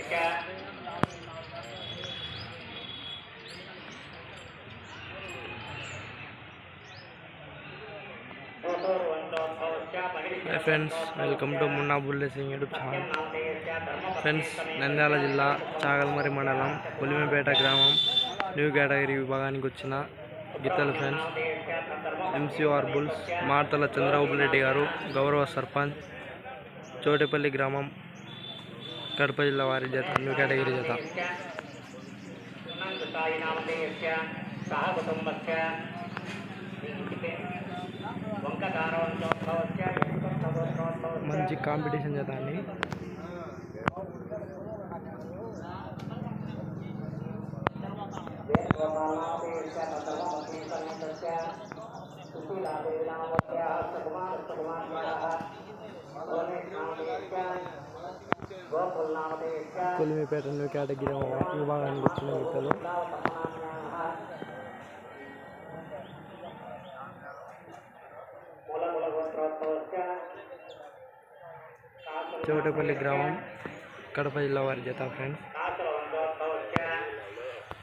Hi friends, welcome to Munna bull racing YouTube channel. Friends, Nandyal జిల్లా చాగల్మరి మండలం పులిమేపేట గ్రామం న్యూ కేటగిరీ విభాగానికి వచ్చిన గిత్తలు friends. MCR bulls మార్తల Chandrababu Reddy గారు గౌరవ సర్పంచ్, చోటేపల్లి గ్రామం, కడప జిల్లా వారి జత న్యూ కేటగిరీ జత. మంచి కాంపిటీషన్ జత అండి. పులిమేపేట న్యూ కేటగిరీ విభాగానికి వచ్చిన గిత్తలు. చోటేపల్లి గ్రామం, కడప జిల్లా వారి జత ఫ్రెండ్స్.